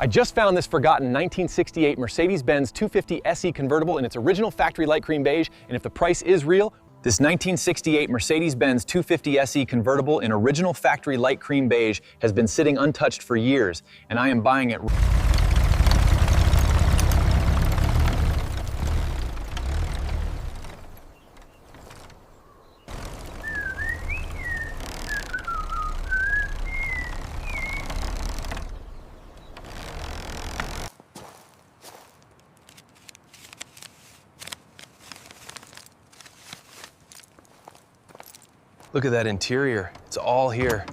I just found this forgotten 1968 Mercedes-Benz 250SE convertible in its original factory light cream beige, and if the price is real, this 1968 Mercedes-Benz 250SE convertible in original factory light cream beige has been sitting untouched for years, and I am buying it. Look at that interior. It's all here.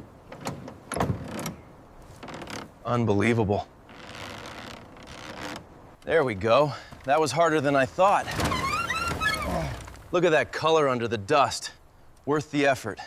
Unbelievable. There we go. That was harder than I thought. Look at that color under the dust. Worth the effort.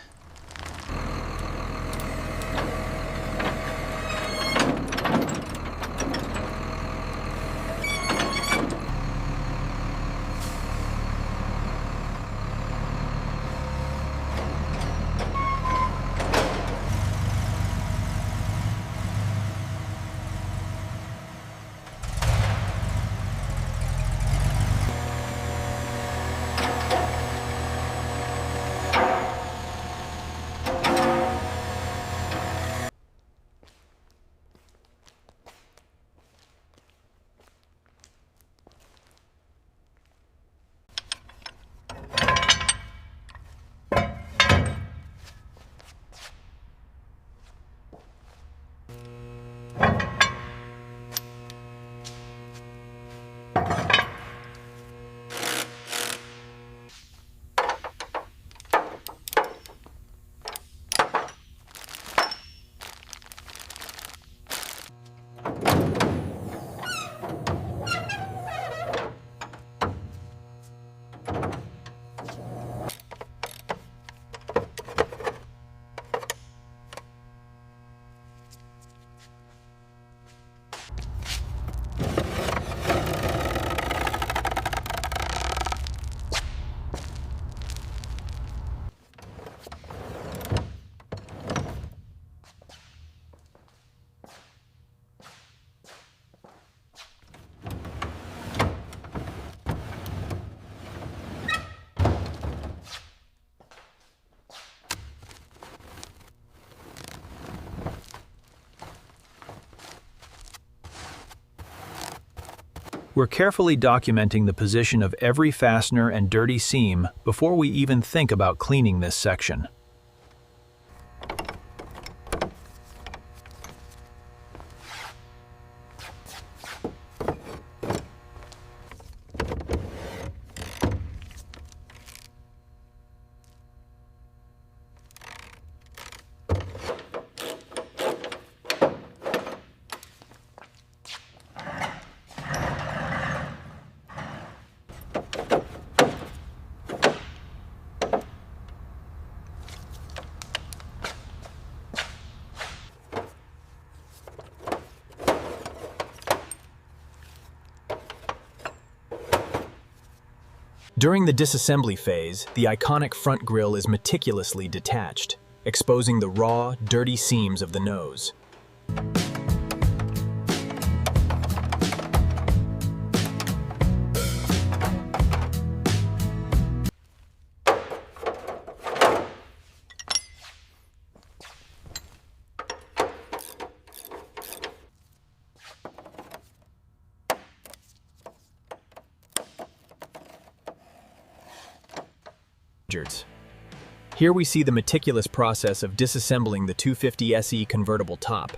We're carefully documenting the position of every fastener and dirty seam before we even think about cleaning this section. During the disassembly phase, the iconic front grille is meticulously detached, exposing the raw, dirty seams of the nose. Here we see the meticulous process of disassembling the 250SE convertible top.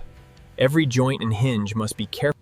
Every joint and hinge must be carefully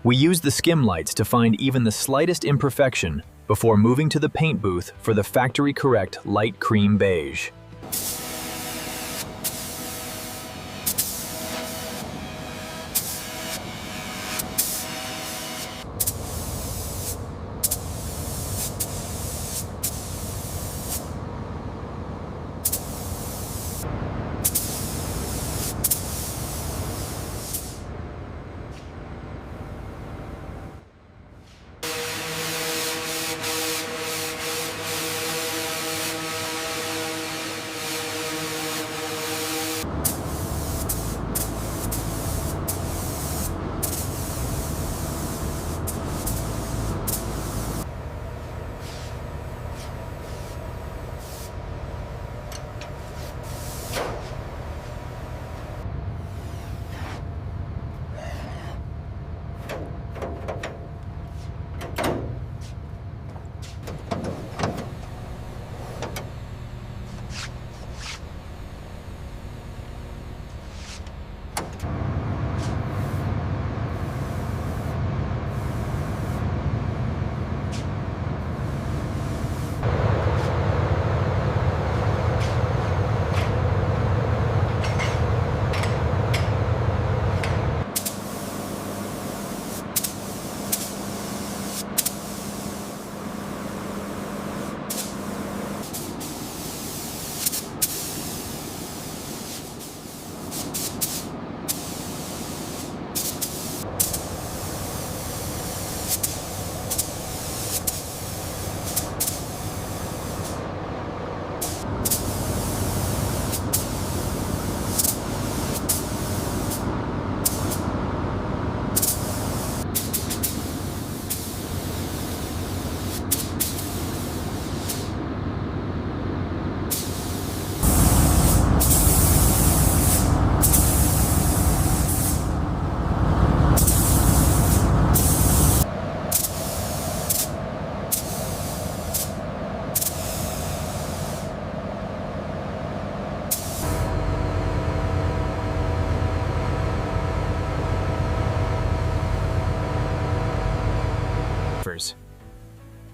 We use the skim lights to find even the slightest imperfection before moving to the paint booth for the factory-correct light cream beige.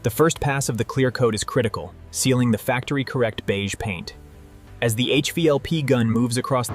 The first pass of the clear coat is critical, sealing the factory-correct beige paint. As the HVLP gun moves across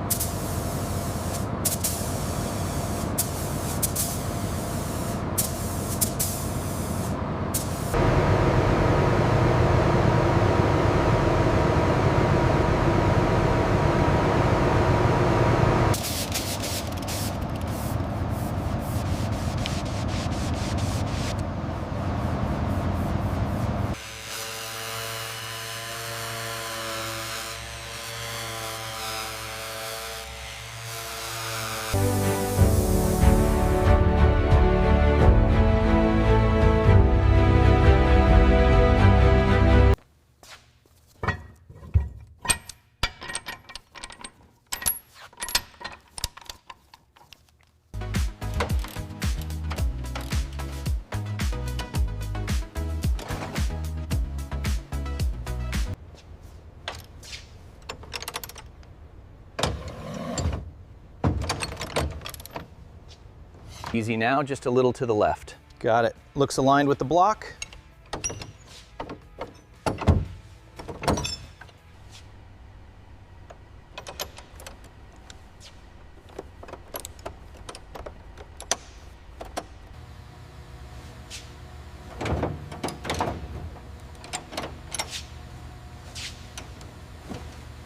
Easy now, just a little to the left. Got it. Looks aligned with the block.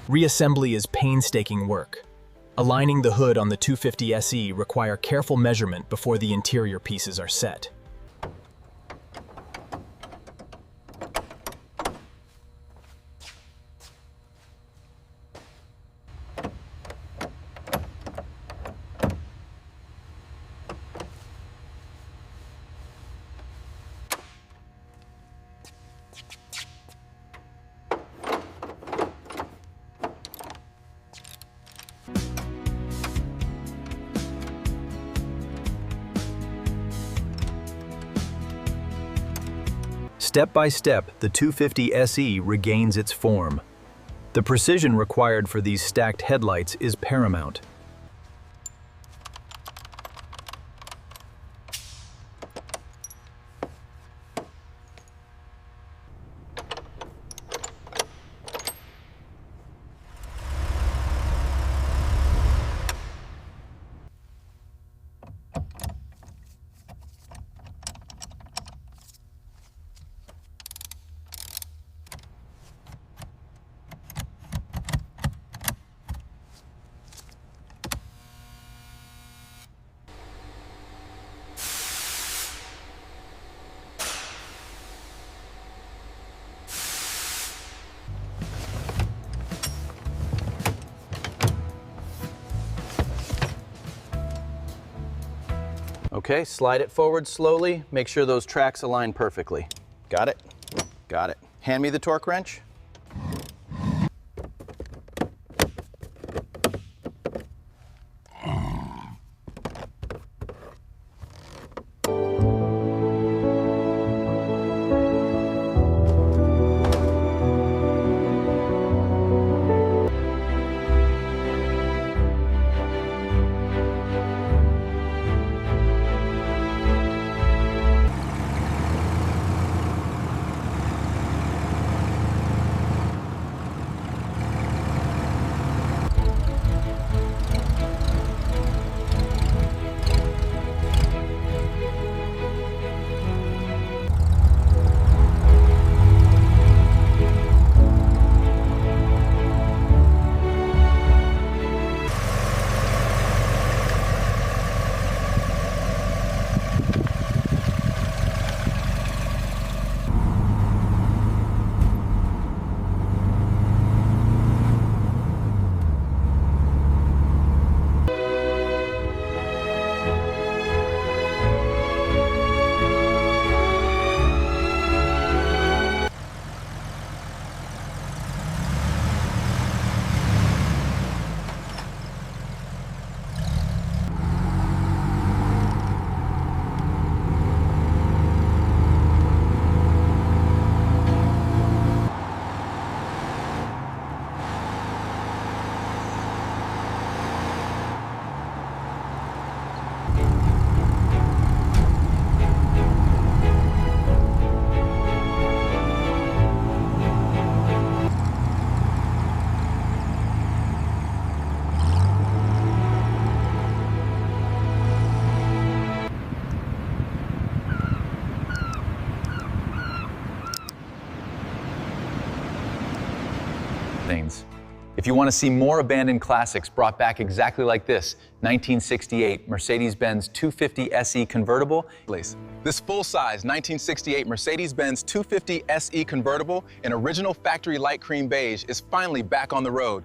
Reassembly is painstaking work. Aligning the hood on the 250SE require careful measurement before the interior pieces are set. Step by step, the 250SE regains its form. The precision required for these stacked headlights is paramount. Okay, slide it forward slowly. Make sure those tracks align perfectly. Got it? Got it. Hand me the torque wrench. If you want to see more abandoned classics brought back exactly like this 1968 Mercedes-Benz 250 SE convertible, this full-size 1968 Mercedes-Benz 250 SE convertible in original factory light cream beige is finally back on the road.